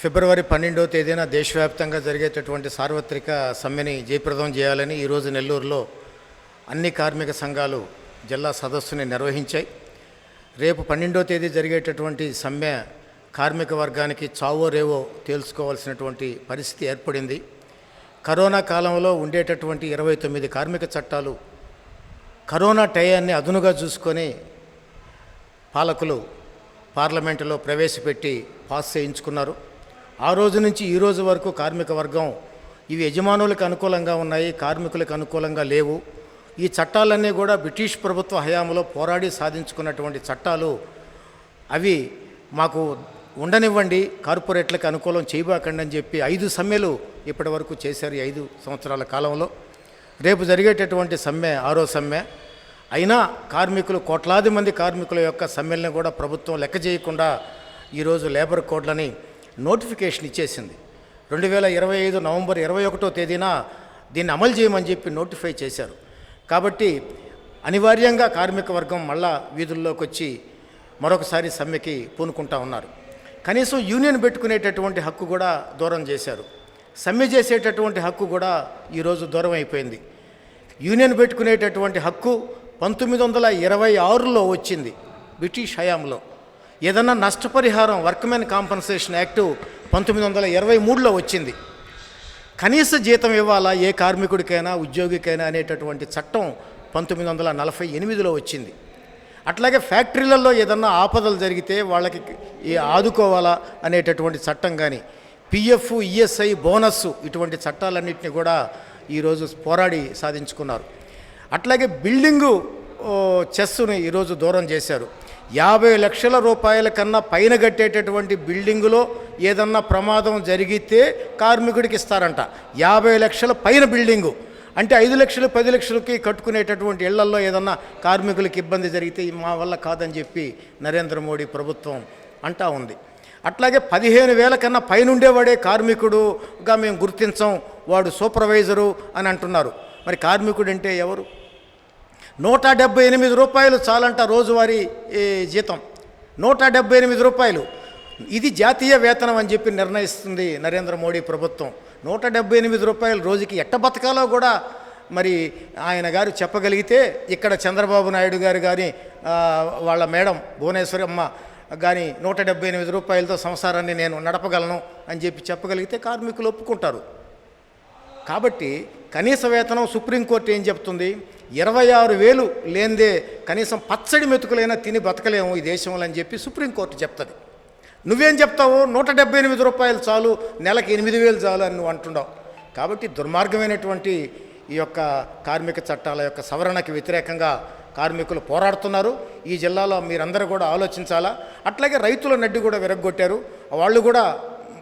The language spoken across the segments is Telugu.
ఫిబ్రవరి 12వ తేదీన దేశవ్యాప్తంగా జరిగేటటువంటి సార్వత్రిక సమ్మెని జయప్రదం చేయాలని ఈరోజు నెల్లూరులో అన్ని కార్మిక సంఘాలు జిల్లా సదస్సుని నిర్వహించాయి. రేపు 12వ తేదీ జరిగేటటువంటి సమ్మె కార్మిక వర్గానికి చావో రేవో తేల్చుకోవాల్సినటువంటి పరిస్థితి ఏర్పడింది. కరోనా కాలంలో ఉండేటటువంటి 29 కార్మిక చట్టాలు కరోనా టయాన్ని అదునుగా చూసుకొని పాలకులు పార్లమెంటులో ప్రవేశపెట్టి పాస్ చేయించుకున్నారు. ఆ రోజు నుంచి ఈ రోజు వరకు కార్మిక వర్గం ఇవి యజమానులకు అనుకూలంగా ఉన్నాయి, కార్మికులకు అనుకూలంగా లేవు. ఈ చట్టాలన్నీ కూడా బ్రిటిష్ ప్రభుత్వ హయాంలో పోరాడి సాధించుకున్నటువంటి చట్టాలు. అవి మాకు ఉండనివ్వండి, కార్పొరేట్లకు అనుకూలం చేయబాకండి అని చెప్పి 5 సమ్మెలు ఇప్పటి వరకు చేశారు 5 సంవత్సరాల కాలంలో. రేపు జరిగేటటువంటి సమ్మె 6వ సమ్మె. అయినా కార్మికులు, కోట్లాది మంది కార్మికుల యొక్క సమ్మెల్ని కూడా ప్రభుత్వం లెక్క చేయకుండా ఈరోజు లేబర్ కోడ్లని నోటిఫికేషన్ ఇచ్చేసింది. 2025 నవంబర్ 21వ తేదీన దీన్ని అమలు చేయమని చెప్పి నోటిఫై చేశారు. కాబట్టి అనివార్యంగా కార్మిక వర్గం మళ్ళా వీధుల్లోకి వచ్చి మరొకసారి సమ్మెకి పూనుకుంటా ఉన్నారు. కనీసం యూనియన్ పెట్టుకునేటటువంటి హక్కు కూడా దూరం చేశారు. సమ్మె చేసేటటువంటి హక్కు కూడా ఈరోజు దూరం అయిపోయింది. యూనియన్ పెట్టుకునేటటువంటి హక్కు 1926లో వచ్చింది బ్రిటిష్ హయాంలో. ఏదన్నా నష్టపరిహారం వర్క్మెన్ కాంపన్సేషన్ యాక్టు 1923లో వచ్చింది. కనీస జీతం ఇవ్వాలా ఏ కార్మికుడికైనా ఉద్యోగికైనా అనేటటువంటి చట్టం 1948లో వచ్చింది. అట్లాగే ఫ్యాక్టరీలలో ఏదన్నా ఆపదలు జరిగితే వాళ్ళకి ఆదుకోవాలా అనేటటువంటి చట్టం కానీ, పిఎఫ్, ఈఎస్ఐ, బోనస్సు ఇటువంటి చట్టాలన్నింటినీ కూడా ఈరోజు పోరాడి సాధించుకున్నారు. అట్లాగే బిల్డింగు చెస్సుని ఈరోజు దూరం చేశారు. 50 లక్షల రూపాయల కన్నా పైన కట్టేటటువంటి బిల్డింగులో ఏదన్నా ప్రమాదం జరిగితే కార్మికుడికి ఇస్తారంట. 50 లక్షల పైన బిల్డింగు అంటే 5 లక్షలు 10 లక్షలకి కట్టుకునేటటువంటి ఇళ్లల్లో ఏదన్నా కార్మికులకి ఇబ్బంది జరిగితే మా వల్ల కాదని చెప్పి నరేంద్ర మోడీ ప్రభుత్వం అంటా ఉంది. అట్లాగే 15,000 కన్నా పైన ఉండేవాడే కార్మికుడుగా మేము గుర్తించాం, వాడు సూపర్వైజరు అని అంటున్నారు. మరి కార్మికుడు అంటే ఎవరు? 178 రూపాయలు చాలంట రోజువారీ జీతం. 178 రూపాయలు. ఇది జాతీయ వేతనం అని చెప్పి నిర్ణయిస్తుంది నరేంద్ర మోడీ ప్రభుత్వం. 178 రూపాయలు రోజుకి ఎట్ట బతకాలో కూడా మరి ఆయన గారు చెప్పగలిగితే, ఇక్కడ చంద్రబాబు నాయుడు గారు కానీ వాళ్ళ మేడం భువనేశ్వరమ్మ కానీ 178 రూపాయలతో సంసారాన్ని నేను నడపగలను అని చెప్పి చెప్పగలిగితే కార్మికులు ఒప్పుకుంటారు. కాబట్టి కనీస వేతనం సుప్రీంకోర్టు ఏం చెప్తుంది? 26,000 లేనిదే కనీసం పచ్చడి మెతుకులైనా తిని బతకలేము ఈ దేశంలో అని చెప్పి సుప్రీంకోర్టు చెప్తుంది. నువ్వేం చెప్తావు? 178 రూపాయలు చాలు, నెలకి 8,000 చాలు అని నువ్వు అంటున్నావు. కాబట్టి దుర్మార్గమైనటువంటి ఈ యొక్క కార్మిక చట్టాల యొక్క సవరణకి వ్యతిరేకంగా కార్మికులు పోరాడుతున్నారు. ఈ జిల్లాలో మీరందరూ కూడా ఆలోచించాలా. అట్లాగే రైతుల నడ్డి కూడా విరగ్గొట్టారు. వాళ్ళు కూడా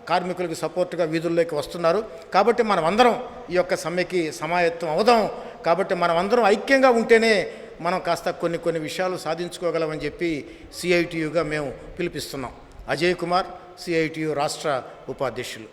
కార్మికులకు సపోర్టుగా వీధుల్లోకి వస్తున్నారు. కాబట్టి మనం అందరం ఈ యొక్క సమ్మెకి సమాయత్తం అవుదాం. కాబట్టి మనం అందరం ఐక్యంగా ఉంటేనే మనం కాస్త కొన్ని విషయాలు సాధించుకోగలమని చెప్పి సిఐటియుగా మేము పిలిపిస్తున్నాం. అజయ్ కుమార్, సిఐటియు రాష్ట్ర ఉపాధ్యక్షులు.